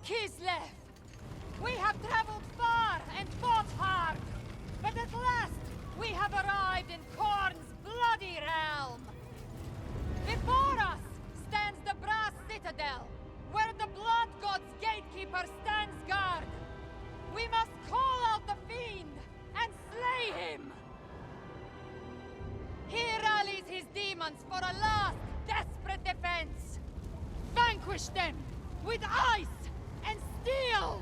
Kislev! We have traveled far and fought hard, but at last we have arrived in Khorne's bloody realm. Before us stands the Brass Citadel, where the Blood God's gatekeeper stands guard. We must call out the fiend and slay him. He rallies his demons for a last desperate defense. Vanquish them with ice and steel.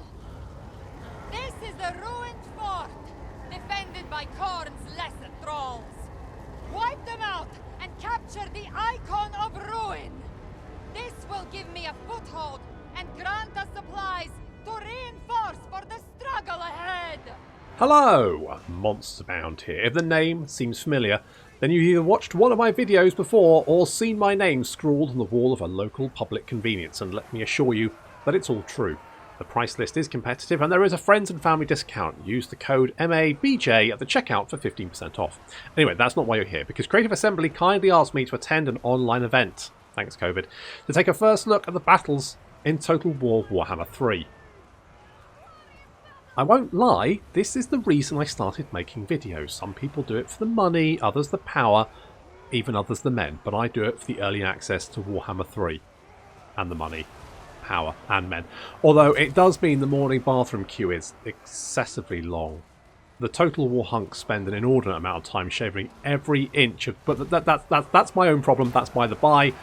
This is the ruined fort, defended by Khorne's lesser thralls. Wipe them out and capture the icon of ruin. This will give me a foothold and grant us supplies to reinforce for the struggle ahead. Hello, Monsterbound here. If the name seems familiar, then you've either watched one of my videos before or seen my name scrawled on the wall of a local public convenience, and let me assure you that it's all true. The price list is competitive and there is a friends and family discount. Use the code MABJ at the checkout for 15% off. Anyway, that's not why you're here, because Creative Assembly kindly asked me to attend an online event, thanks COVID, to take a first look at the battles in Total War Warhammer 3. I won't lie, this is the reason I started making videos. Some people do it for the money, others the power, even others the men, but I do it for the early access to Warhammer 3 and the money, power and men. Although it does mean the morning bathroom queue is excessively long. The Total War hunks spend an inordinate amount of time shaving every inch of... But that's my own problem, that's by the by.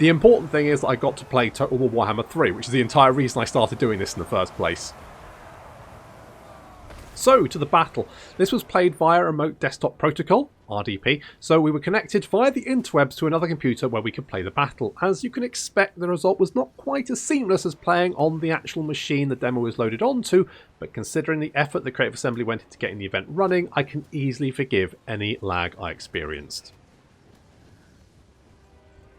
The important thing is that I got to play Total War Warhammer 3, which is the entire reason I started doing this in the first place. So, to the battle. This was played via Remote Desktop Protocol, RDP, so we were connected via the interwebs to another computer where we could play the battle. As you can expect, the result was not quite as seamless as playing on the actual machine the demo was loaded onto, but considering the effort that Creative Assembly went into getting the event running, I can easily forgive any lag I experienced.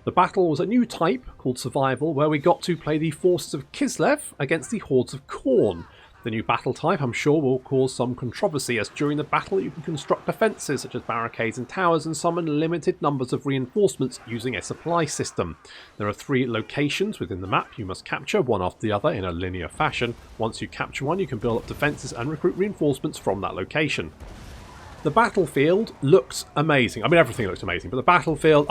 The battle was a new type called Survival, where we got to play the forces of Kislev against the hordes of Khorne. The new battle type, I'm sure, will cause some controversy, as during the battle you can construct defences such as barricades and towers and summon limited numbers of reinforcements using a supply system. There are 3 locations within the map you must capture, one after the other in a linear fashion. Once you capture one, you can build up defences and recruit reinforcements from that location. The battlefield looks amazing. I mean, everything looks amazing, but the battlefield,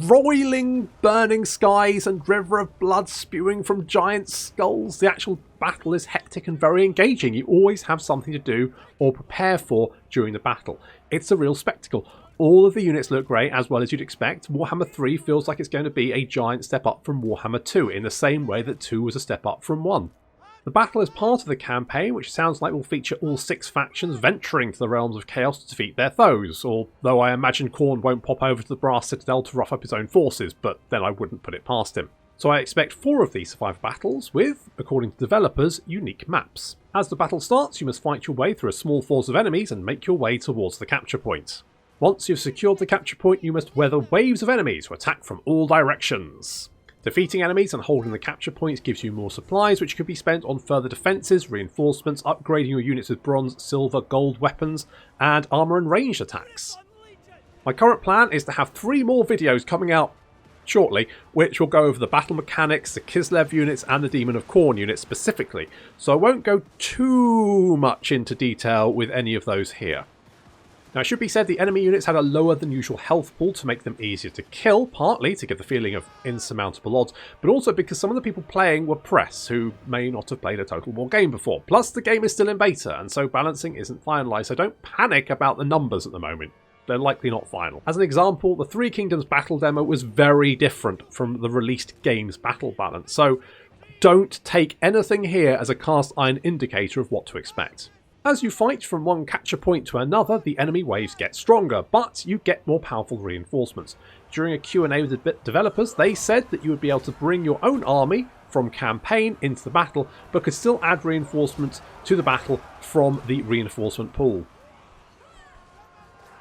roiling, burning skies and river of blood spewing from giant skulls. The actual battle is hectic and very engaging. You always have something to do or prepare for during the battle. It's a real spectacle. All of the units look great, as well as you'd expect. Warhammer 3 feels like it's going to be a giant step up from Warhammer 2, in the same way that 2 was a step up from 1. The battle is part of the campaign, which sounds like will feature all 6 factions venturing to the realms of chaos to defeat their foes, although I imagine Khorne won't pop over to the Brass Citadel to rough up his own forces, but then I wouldn't put it past him. So I expect 4 of these survival battles with, according to developers, unique maps. As the battle starts, you must fight your way through a small force of enemies and make your way towards the capture point. Once you've secured the capture point, you must weather waves of enemies who attack from all directions. Defeating enemies and holding the capture points gives you more supplies, which could be spent on further defences, reinforcements, upgrading your units with bronze, silver, gold weapons, and armour and ranged attacks. My current plan is to have 3 more videos coming out shortly, which will go over the battle mechanics, the Kislev units, and the Demon of Khorne units specifically, so I won't go too much into detail with any of those here. Now, it should be said the enemy units had a lower than usual health pool to make them easier to kill, partly to give the feeling of insurmountable odds, but also because some of the people playing were press, who may not have played a Total War game before. Plus, the game is still in beta, and so balancing isn't finalised, so don't panic about the numbers at the moment. They're likely not final. As an example, the Three Kingdoms battle demo was very different from the released game's battle balance, so don't take anything here as a cast iron indicator of what to expect. As you fight from one capture point to another, the enemy waves get stronger, but you get more powerful reinforcements. During a Q&A with the developers, they said that you would be able to bring your own army from campaign into the battle, but could still add reinforcements to the battle from the reinforcement pool.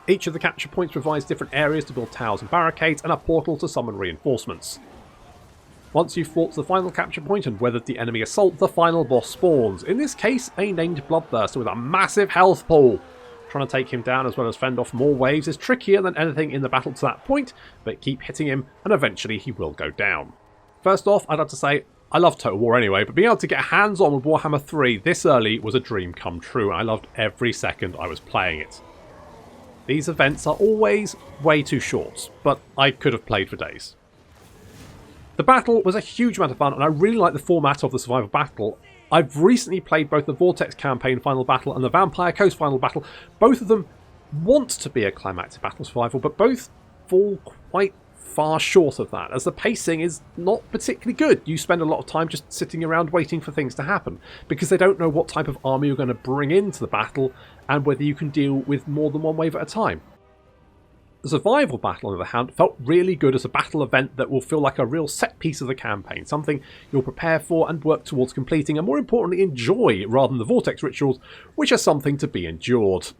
Each of the capture points provides different areas to build towers and barricades, and a portal to summon reinforcements. Once you've fought to the final capture point and weathered the enemy assault, the final boss spawns. In this case, a named Bloodthirster with a massive health pool. Trying to take him down as well as fend off more waves is trickier than anything in the battle to that point, but keep hitting him and eventually he will go down. First off, I'd like to say I love Total War anyway, but being able to get hands-on with Warhammer 3 this early was a dream come true, and I loved every second I was playing it. These events are always way too short, but I could have played for days. The battle was a huge amount of fun, and I really like the format of the survival battle. I've recently played both the Vortex Campaign Final Battle and the Vampire Coast Final Battle. Both of them want to be a climactic battle survival, but both fall quite far short of that, as the pacing is not particularly good. You spend a lot of time just sitting around waiting for things to happen, because they don't know what type of army you're going to bring into the battle, and whether you can deal with more than one wave at a time. The Survival Battle, on the other hand, felt really good as a battle event that will feel like a real set piece of the campaign, something you'll prepare for and work towards completing, and more importantly enjoy, rather than the Vortex rituals, which are something to be endured.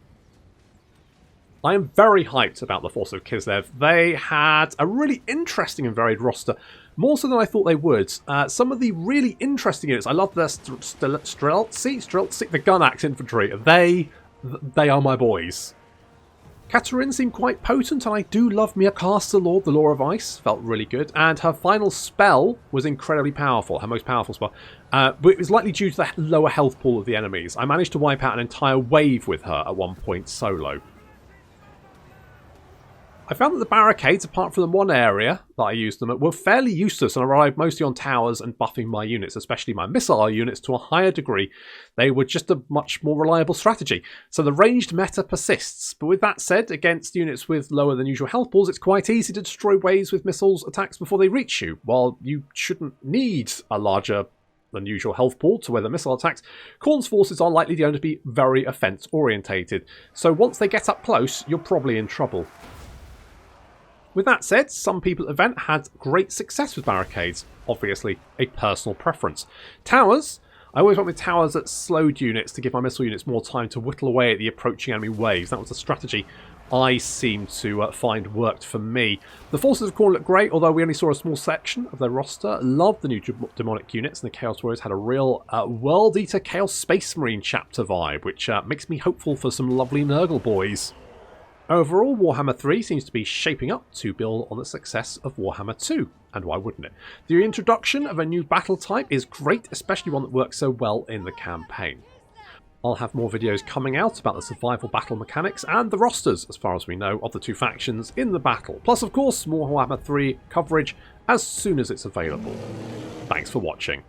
I am very hyped about the Force of Kislev. They had a really interesting and varied roster, more so than I thought they would. Some of the really interesting units, I love their Streltsy, the gun axe infantry. They are my boys. Katarine seemed quite potent, and I do love me a Caster Lord, the Law of Ice. Felt really good, and her final spell was incredibly powerful, her most powerful spell. But it was likely due to the lower health pool of the enemies. I managed to wipe out an entire wave with her at one point solo. I found that the barricades, apart from the one area that I used them at, were fairly useless and I relied mostly on towers and buffing my units, especially my missile units, to a higher degree. They were just a much more reliable strategy. So the ranged meta persists. But with that said, against units with lower than usual health pools, it's quite easy to destroy waves with missiles attacks before they reach you. While you shouldn't need a larger than usual health pool to weather missile attacks, Khorne's forces are likely going to be very offense orientated. So once they get up close, you're probably in trouble. With that said, some people at the event had great success with barricades, obviously a personal preference. Towers, I always went with towers that slowed units to give my missile units more time to whittle away at the approaching enemy waves. That was a strategy I seemed to find worked for me. The forces of Khorne looked great, although we only saw a small section of their roster. Loved the new demonic units, and the Chaos Warriors had a real World Eater Chaos Space Marine chapter vibe, which makes me hopeful for some lovely Nurgle boys. Overall, Warhammer 3 seems to be shaping up to build on the success of Warhammer 2, and why wouldn't it? The introduction of a new battle type is great, especially one that works so well in the campaign. I'll have more videos coming out about the survival battle mechanics and the rosters, as far as we know, of the two factions in the battle. Plus, of course, more Warhammer 3 coverage as soon as it's available. Thanks for watching.